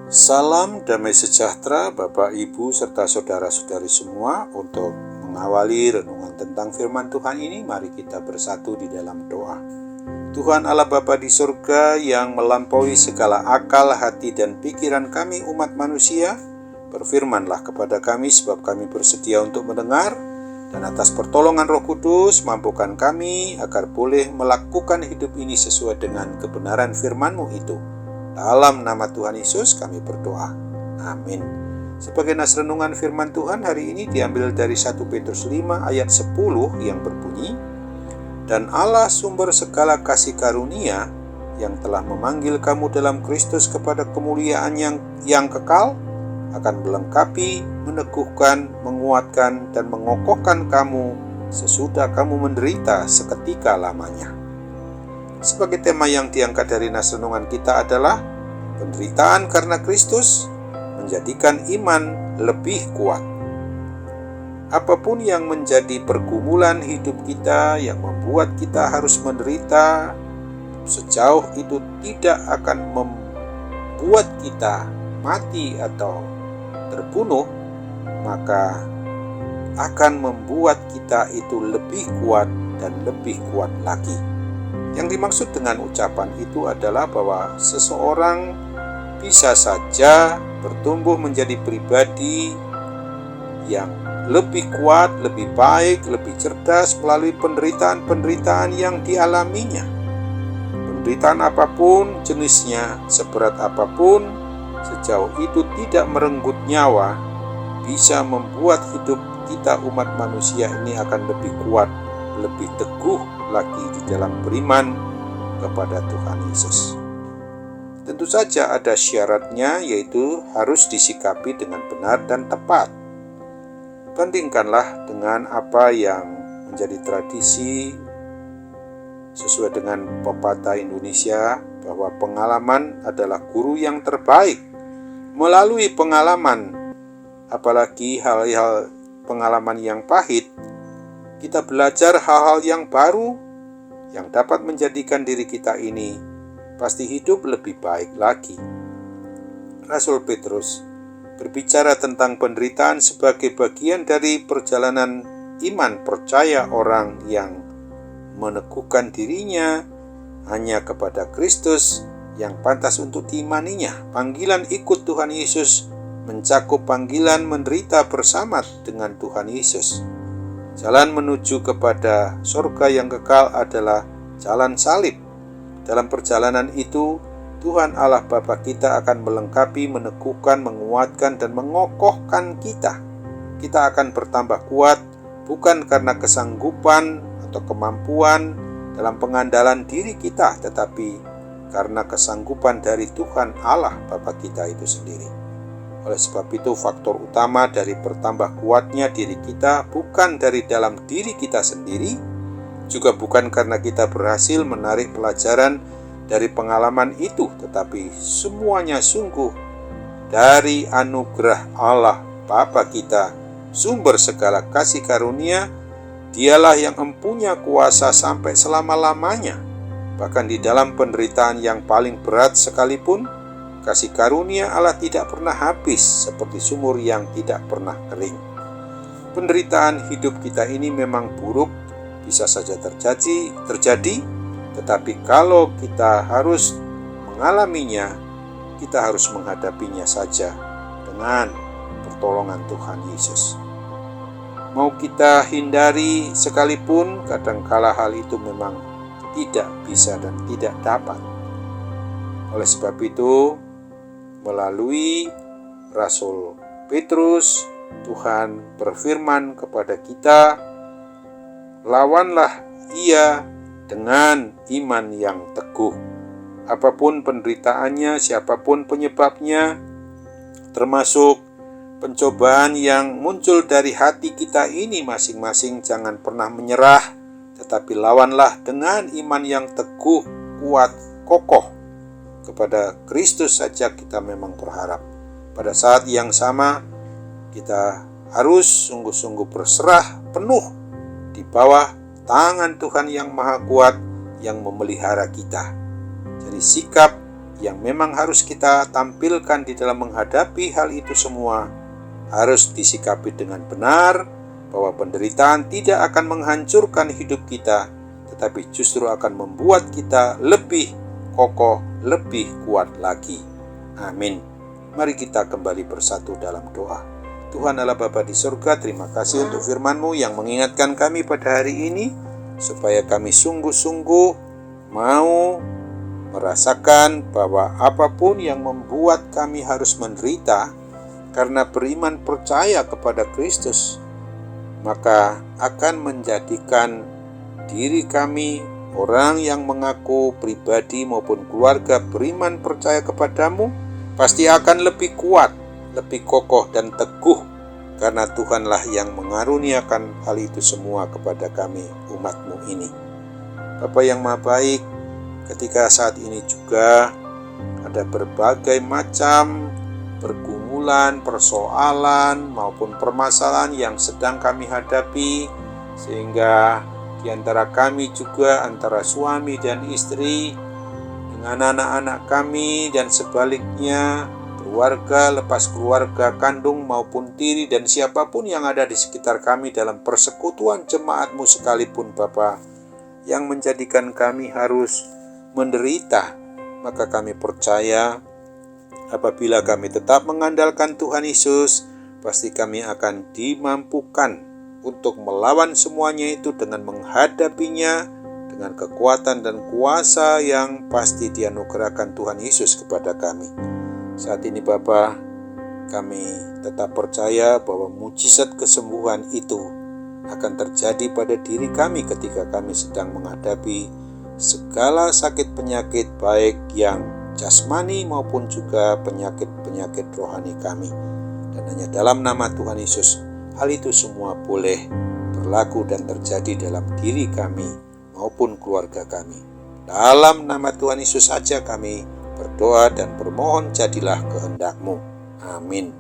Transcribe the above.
Salam damai sejahtera Bapak, Ibu, serta saudara-saudari semua. Untuk mengawali renungan tentang firman Tuhan ini, mari kita bersatu di dalam doa. Tuhan Allah Bapa di surga yang melampaui segala akal, hati, dan pikiran kami umat manusia, berfirmanlah kepada kami sebab kami bersedia untuk mendengar, dan atas pertolongan Roh Kudus mampukan kami agar boleh melakukan hidup ini sesuai dengan kebenaran firman-Mu itu. Dalam nama Tuhan Yesus kami berdoa. Amin. Sebagai nas renungan firman Tuhan hari ini diambil dari 1 Petrus 5 ayat 10 yang berbunyi, "Dan Allah sumber segala kasih karunia yang telah memanggil kamu dalam Kristus kepada kemuliaan yang kekal, akan melengkapi, meneguhkan, menguatkan, dan mengokohkan kamu sesudah kamu menderita seketika lamanya." Sebagai tema yang diangkat dari nas renungan kita adalah penderitaan karena Kristus menjadikan iman lebih kuat. Apapun yang menjadi pergumulan hidup kita yang membuat kita harus menderita, sejauh itu tidak akan membuat kita mati atau terbunuh, maka akan membuat kita itu lebih kuat dan lebih kuat lagi. Yang dimaksud dengan ucapan itu adalah bahwa seseorang bisa saja bertumbuh menjadi pribadi yang lebih kuat, lebih baik, lebih cerdas melalui penderitaan-penderitaan yang dialaminya. Penderitaan apapun jenisnya, seberat apapun, sejauh itu tidak merenggut nyawa, bisa membuat hidup kita umat manusia ini akan lebih kuat, lebih teguh lagi di dalam beriman kepada Tuhan Yesus. Tentu saja ada syaratnya, yaitu harus disikapi dengan benar dan tepat. Bandingkanlah dengan apa yang menjadi tradisi sesuai dengan pepatah Indonesia bahwa pengalaman adalah guru yang terbaik. Melalui pengalaman, apalagi hal-hal pengalaman yang pahit, kita belajar hal-hal yang baru yang dapat menjadikan diri kita ini pasti hidup lebih baik lagi. Rasul Petrus berbicara tentang penderitaan sebagai bagian dari perjalanan iman percaya orang yang meneguhkan dirinya hanya kepada Kristus yang pantas untuk diimaninya. Panggilan ikut Tuhan Yesus mencakup panggilan menderita bersama dengan Tuhan Yesus. Jalan menuju kepada surga yang kekal adalah jalan salib. Dalam perjalanan itu, Tuhan Allah Bapa kita akan melengkapi, meneguhkan, menguatkan, dan mengokohkan kita. Kita akan bertambah kuat bukan karena kesanggupan atau kemampuan dalam pengandalan diri kita, tetapi karena kesanggupan dari Tuhan Allah Bapa kita itu sendiri. Oleh sebab itu, faktor utama dari bertambah kuatnya diri kita bukan dari dalam diri kita sendiri, juga bukan karena kita berhasil menarik pelajaran dari pengalaman itu, tetapi semuanya sungguh dari anugerah Allah Bapa kita, sumber segala kasih karunia. Dialah yang mempunyai kuasa sampai selama-lamanya. Bahkan di dalam penderitaan yang paling berat sekalipun, kasih karunia Allah tidak pernah habis seperti sumur yang tidak pernah kering. Penderitaan hidup kita ini memang buruk, bisa saja terjadi, tetapi kalau kita harus mengalaminya, kita harus menghadapinya saja dengan pertolongan Tuhan Yesus. Mau kita hindari sekalipun, kadangkala hal itu memang tidak bisa dan tidak dapat. Oleh sebab itu, melalui Rasul Petrus, Tuhan berfirman kepada kita, lawanlah ia dengan iman yang teguh. Apapun penderitaannya, siapapun penyebabnya, termasuk pencobaan yang muncul dari hati kita ini masing-masing, jangan pernah menyerah, tetapi lawanlah dengan iman yang teguh, kuat, kokoh. Kepada Kristus saja kita memang berharap. Pada saat yang sama, kita harus sungguh-sungguh berserah penuh di bawah tangan Tuhan yang Maha Kuat yang memelihara kita. Jadi sikap yang memang harus kita tampilkan di dalam menghadapi hal itu semua harus disikapi dengan benar, bahwa penderitaan tidak akan menghancurkan hidup kita, tetapi justru akan membuat kita lebih kokoh, lebih kuat lagi. Amin. Mari kita kembali bersatu dalam doa. Tuhan Allah Bapa di surga, terima kasih untuk firman-Mu yang mengingatkan kami pada hari ini, supaya kami sungguh-sungguh mau merasakan bahwa apapun yang membuat kami harus menderita karena beriman percaya kepada Kristus, maka akan menjadikan diri kami, orang yang mengaku pribadi maupun keluarga beriman percaya kepadamu, pasti akan lebih kuat, lebih kokoh dan teguh, karena Tuhanlah yang mengaruniakan hal itu semua kepada kami, umat-Mu ini. Bapa yang Maha Baik, ketika saat ini juga ada berbagai macam pergumulan, persoalan maupun permasalahan yang sedang kami hadapi, sehingga di antara kami juga antara suami dan istri dengan anak-anak kami dan sebaliknya, keluarga lepas keluarga kandung maupun tiri dan siapapun yang ada di sekitar kami dalam persekutuan jemaat-Mu sekalipun Bapa, yang menjadikan kami harus menderita, maka kami percaya apabila kami tetap mengandalkan Tuhan Yesus, pasti kami akan dimampukan untuk melawan semuanya itu dengan menghadapinya dengan kekuatan dan kuasa yang pasti dianugerahkan Tuhan Yesus kepada kami. Saat ini Bapa, kami tetap percaya bahwa mujizat kesembuhan itu akan terjadi pada diri kami ketika kami sedang menghadapi segala sakit penyakit, baik yang jasmani maupun juga penyakit-penyakit rohani kami. Dan hanya dalam nama Tuhan Yesus, hal itu semua boleh berlaku dan terjadi dalam diri kami maupun keluarga kami. Dalam nama Tuhan Yesus saja kami berdoa dan bermohon, jadilah kehendak-Mu. Amin.